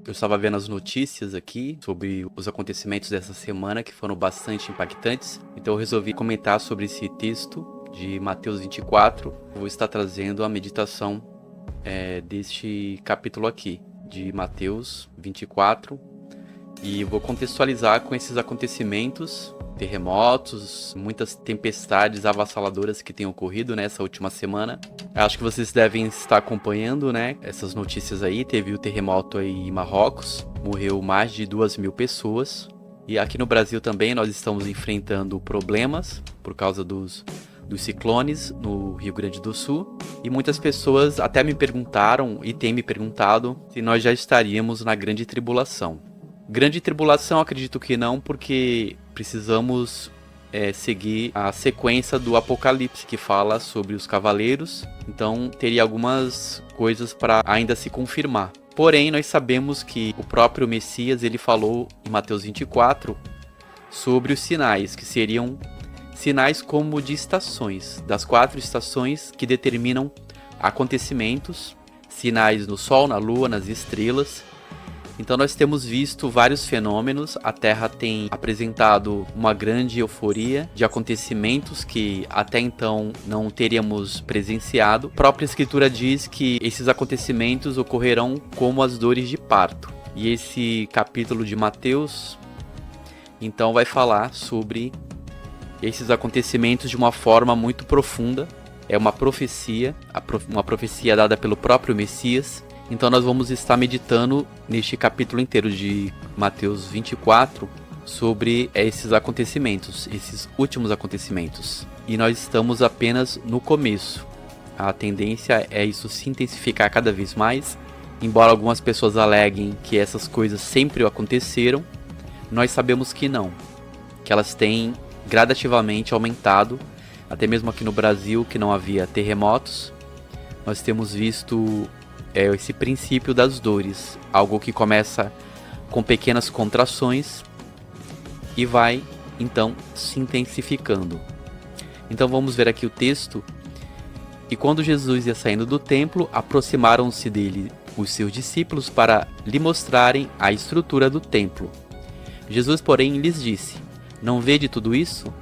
Eu estava vendo as notícias aqui sobre os acontecimentos dessa semana que foram bastante impactantes, então eu resolvi comentar sobre esse texto de Mateus 24. Eu vou estar trazendo a meditação deste capítulo aqui, de Mateus 24, e vou contextualizar com esses acontecimentos, terremotos, muitas tempestades avassaladoras que têm ocorrido nessa última semana. Acho que vocês devem estar acompanhando, né, essas notícias aí. Teve o terremoto aí em Marrocos, morreu mais de 2.000 pessoas. E aqui no Brasil também nós estamos enfrentando problemas por causa dos ciclones no Rio Grande do Sul. E muitas pessoas até me perguntaram e têm me perguntado se nós já estaríamos na grande tribulação. Grande tribulação, acredito que não, porque precisamos seguir a sequência do Apocalipse, que fala sobre os cavaleiros. Então teria algumas coisas para ainda se confirmar. Porém, nós sabemos que o próprio Messias ele falou em Mateus 24 sobre os sinais, que seriam sinais como de estações, das 4 estações que determinam acontecimentos, sinais no Sol, na Lua, nas estrelas. Então nós temos visto vários fenômenos, a Terra tem apresentado uma grande euforia de acontecimentos que até então não teríamos presenciado. A própria Escritura diz que esses acontecimentos ocorrerão como as dores de parto. E esse capítulo de Mateus, então, vai falar sobre esses acontecimentos de uma forma muito profunda. É uma profecia dada pelo próprio Messias. Então nós vamos estar meditando neste capítulo inteiro de Mateus 24 sobre esses acontecimentos, esses últimos acontecimentos. E nós estamos apenas no começo. A tendência é isso se intensificar cada vez mais. Embora algumas pessoas aleguem que essas coisas sempre aconteceram, nós sabemos que não. Que elas têm gradativamente aumentado. Até mesmo aqui no Brasil, que não havia terremotos, nós temos visto esse princípio das dores, algo que começa com pequenas contrações e vai então se intensificando. Então vamos ver aqui o texto. E quando Jesus ia saindo do templo, aproximaram-se dele os seus discípulos para lhe mostrarem a estrutura do templo. Jesus, porém, lhes disse: não vede tudo isso?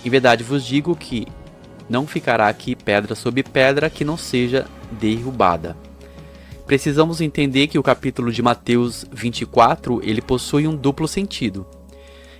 Em verdade vos digo que não ficará aqui pedra sobre pedra que não seja derrubada. Precisamos entender que o capítulo de Mateus 24, ele possui um duplo sentido.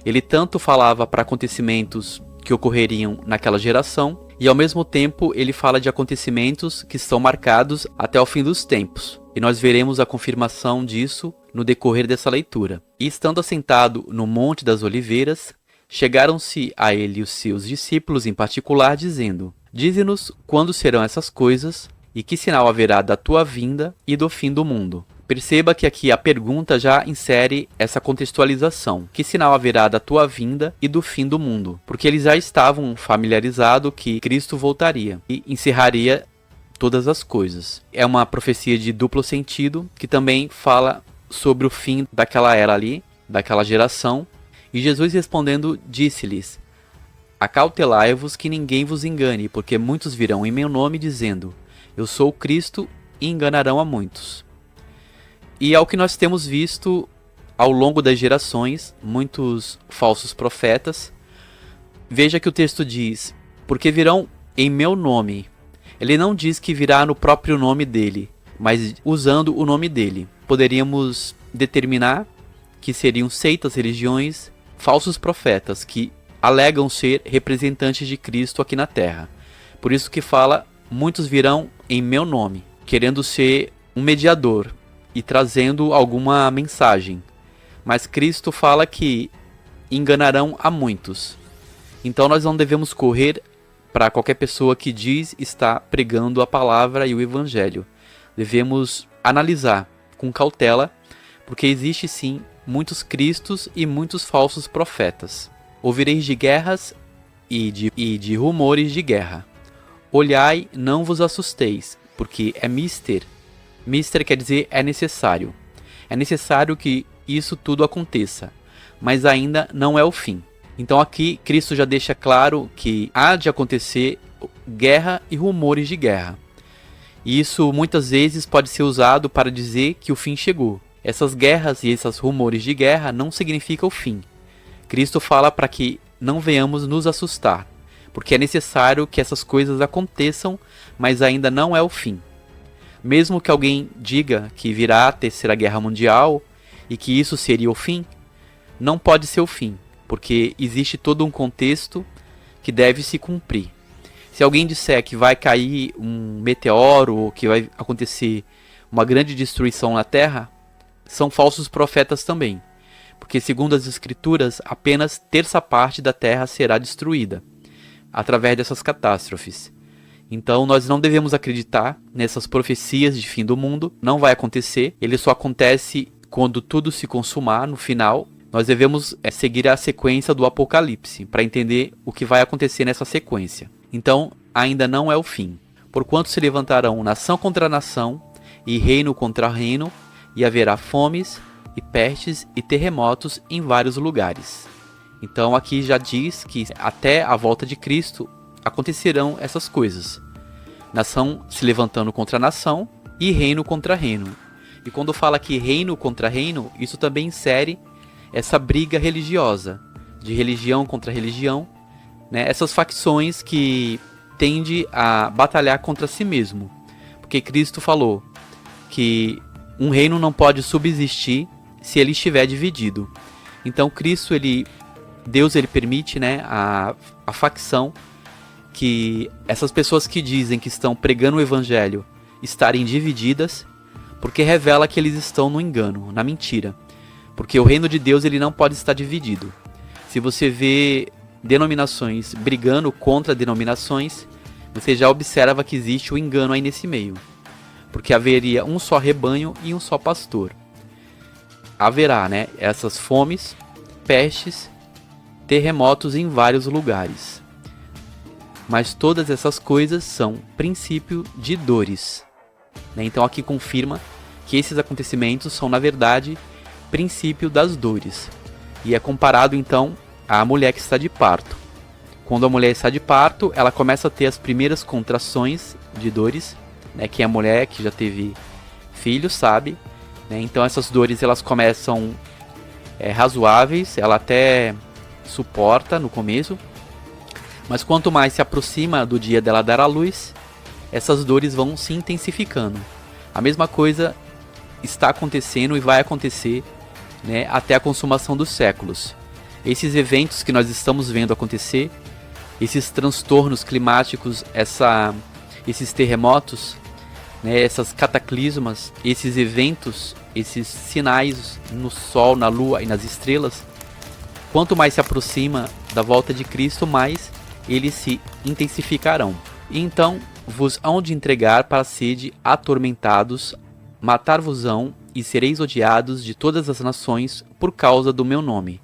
Ele tanto falava para acontecimentos que ocorreriam naquela geração, e ao mesmo tempo ele fala de acontecimentos que estão marcados até o fim dos tempos. E nós veremos a confirmação disso no decorrer dessa leitura. E estando assentado no Monte das Oliveiras, chegaram-se a ele os seus discípulos em particular, dizendo: dize-nos quando serão essas coisas, e que sinal haverá da tua vinda e do fim do mundo? Perceba que aqui a pergunta já insere essa contextualização. Que sinal haverá da tua vinda e do fim do mundo? Porque eles já estavam familiarizados que Cristo voltaria e encerraria todas as coisas. É uma profecia de duplo sentido, que também fala sobre o fim daquela era ali, daquela geração. E Jesus respondendo disse-lhes: acautelai-vos que ninguém vos engane, porque muitos virão em meu nome dizendo: eu sou o Cristo, e enganarão a muitos. E é o que nós temos visto ao longo das gerações, muitos falsos profetas. Veja que o texto diz: porque virão em meu nome. Ele não diz que virá no próprio nome dele, mas usando o nome dele. Poderíamos determinar que seriam seitas, religiões, falsos profetas que alegam ser representantes de Cristo aqui na terra. Por isso que fala: muitos virão em meu nome, querendo ser um mediador e trazendo alguma mensagem. Mas Cristo fala que enganarão a muitos. Então nós não devemos correr para qualquer pessoa que diz estar pregando a palavra e o evangelho. Devemos analisar com cautela, porque existe sim muitos cristos e muitos falsos profetas. Ouvireis de guerras e de rumores de guerra. Olhai, não vos assusteis, porque é mister. Mister quer dizer é necessário. É necessário que isso tudo aconteça, mas ainda não é o fim. Então aqui Cristo já deixa claro que há de acontecer guerra e rumores de guerra. E isso muitas vezes pode ser usado para dizer que o fim chegou. Essas guerras e esses rumores de guerra não significam o fim. Cristo fala para que não venhamos nos assustar, porque é necessário que essas coisas aconteçam, mas ainda não é o fim. Mesmo que alguém diga que virá a Terceira Guerra Mundial e que isso seria o fim, não pode ser o fim, porque existe todo um contexto que deve se cumprir. Se alguém disser que vai cair um meteoro ou que vai acontecer uma grande destruição na Terra, são falsos profetas também, porque segundo as Escrituras, apenas terça parte da Terra será destruída através dessas catástrofes. Então nós não devemos acreditar nessas profecias de fim do mundo, não vai acontecer, ele só acontece quando tudo se consumar no final. Nós devemos seguir a sequência do Apocalipse para entender o que vai acontecer nessa sequência. Então ainda não é o fim. Porquanto se levantarão nação contra nação e reino contra reino, e haverá fomes e pestes e terremotos em vários lugares. Então aqui já diz que até a volta de Cristo acontecerão essas coisas. Nação se levantando contra nação e reino contra reino. E quando fala que reino contra reino, isso também insere essa briga religiosa, de religião contra religião, né? Essas facções que tendem a batalhar contra si mesmo. Porque Cristo falou que um reino não pode subsistir se ele estiver dividido. Então Cristo, Deus permite, né, a facção, que essas pessoas que dizem que estão pregando o evangelho estarem divididas, porque revela que eles estão no engano, na mentira. Porque o reino de Deus ele não pode estar dividido. Se você vê denominações brigando contra denominações, você já observa que existe o engano aí nesse meio. Porque haveria um só rebanho e um só pastor. Haverá, né, essas fomes, pestes, terremotos em vários lugares. Mas todas essas coisas são princípio de dores, né? Então aqui confirma que esses acontecimentos são, na verdade, princípio das dores. E é comparado então à mulher que está de parto. Quando a mulher está de parto, ela começa a ter as primeiras contrações de dores, né? Quem é mulher que já teve filho sabe, né? Então essas dores elas começam razoáveis, ela até suporta no começo, mas quanto mais se aproxima do dia dela dar à luz, essas dores vão se intensificando. A mesma coisa está acontecendo e vai acontecer, né, até a consumação dos séculos. Esses eventos que nós estamos vendo acontecer, esses transtornos climáticos, esses terremotos, né, essas cataclismas, esses eventos, esses sinais no Sol, na Lua e nas estrelas, quanto mais se aproxima da volta de Cristo, mais eles se intensificarão. E então vos hão de entregar para sede atormentados, matar-vos-ão e sereis odiados de todas as nações por causa do meu nome.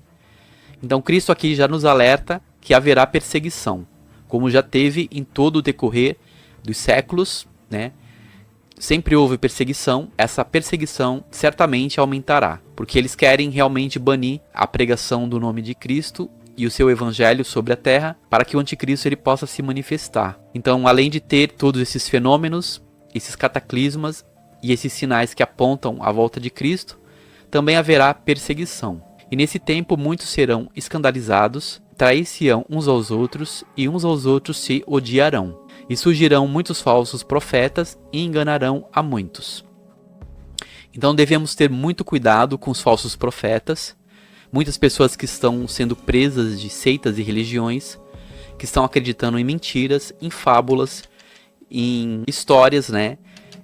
Então Cristo aqui já nos alerta que haverá perseguição, como já teve em todo o decorrer dos séculos, né? Sempre houve perseguição, essa perseguição certamente aumentará, porque eles querem realmente banir a pregação do nome de Cristo e o seu evangelho sobre a terra, para que o anticristo ele possa se manifestar. Então, além de ter todos esses fenômenos, esses cataclismas e esses sinais que apontam a volta de Cristo, também haverá perseguição. E nesse tempo muitos serão escandalizados, trair-se-ão uns aos outros, e uns aos outros se odiarão. E surgirão muitos falsos profetas e enganarão a muitos. Então devemos ter muito cuidado com os falsos profetas. Muitas pessoas que estão sendo presas de seitas e religiões, que estão acreditando em mentiras, em fábulas, em histórias, né,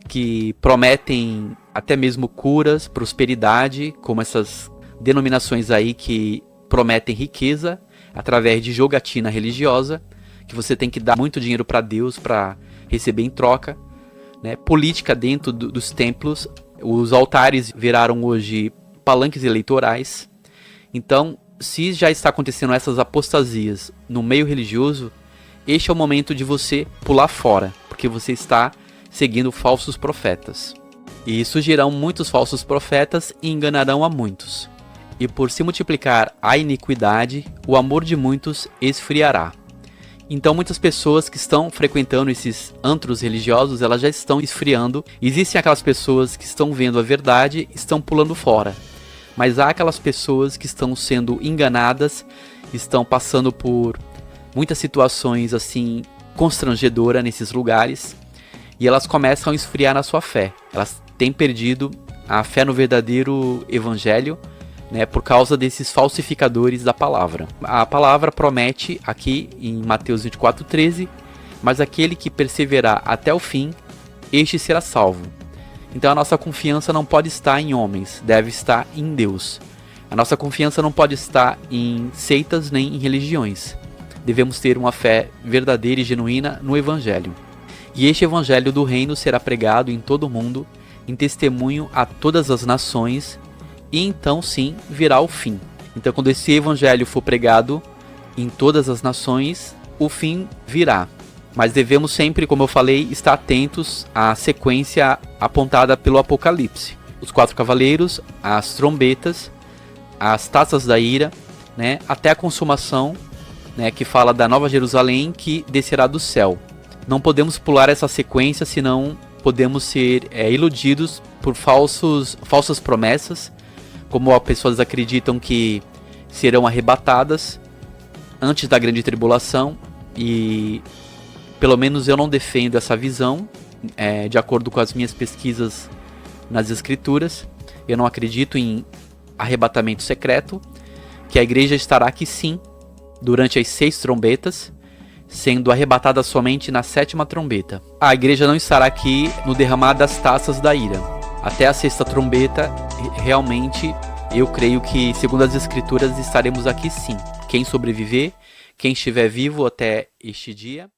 que prometem até mesmo curas, prosperidade, como essas denominações aí que prometem riqueza através de jogatina religiosa, que você tem que dar muito dinheiro para Deus para receber em troca, né? Política dentro dos templos, os altares viraram hoje palanques eleitorais. Então, se já está acontecendo essas apostasias no meio religioso, este é o momento de você pular fora, porque você está seguindo falsos profetas. E surgirão muitos falsos profetas e enganarão a muitos. E por se multiplicar a iniquidade, o amor de muitos esfriará. Então muitas pessoas que estão frequentando esses antros religiosos, elas já estão esfriando. Existem aquelas pessoas que estão vendo a verdade, estão pulando fora. Mas há aquelas pessoas que estão sendo enganadas, estão passando por muitas situações assim constrangedoras nesses lugares, e elas começam a esfriar na sua fé. Elas têm perdido a fé no verdadeiro evangelho, né, por causa desses falsificadores da palavra. A palavra promete aqui em Mateus 24:13, mas aquele que perseverar até o fim, este será salvo. Então a nossa confiança não pode estar em homens, deve estar em Deus. A nossa confiança não pode estar em seitas nem em religiões. Devemos ter uma fé verdadeira e genuína no Evangelho. E este Evangelho do Reino será pregado em todo o mundo, em testemunho a todas as nações, e então sim virá o fim. Então quando esse Evangelho for pregado em todas as nações, o fim virá. Mas devemos sempre, como eu falei, estar atentos à sequência apontada pelo Apocalipse. Os 4 cavaleiros, as trombetas, as taças da ira, né, até a consumação, né, que fala da Nova Jerusalém que descerá do céu. Não podemos pular essa sequência, senão podemos ser iludidos por falsas promessas, como as pessoas acreditam que serão arrebatadas antes da grande tribulação, e pelo menos eu não defendo essa visão, de acordo com as minhas pesquisas nas escrituras. Eu não acredito em arrebatamento secreto, que a igreja estará aqui sim, durante as 6 trombetas, sendo arrebatada somente na 7ª trombeta. A igreja não estará aqui no derramar das taças da ira. Até a 6ª trombeta, realmente, eu creio que, segundo as escrituras, estaremos aqui sim. Quem sobreviver, quem estiver vivo até este dia...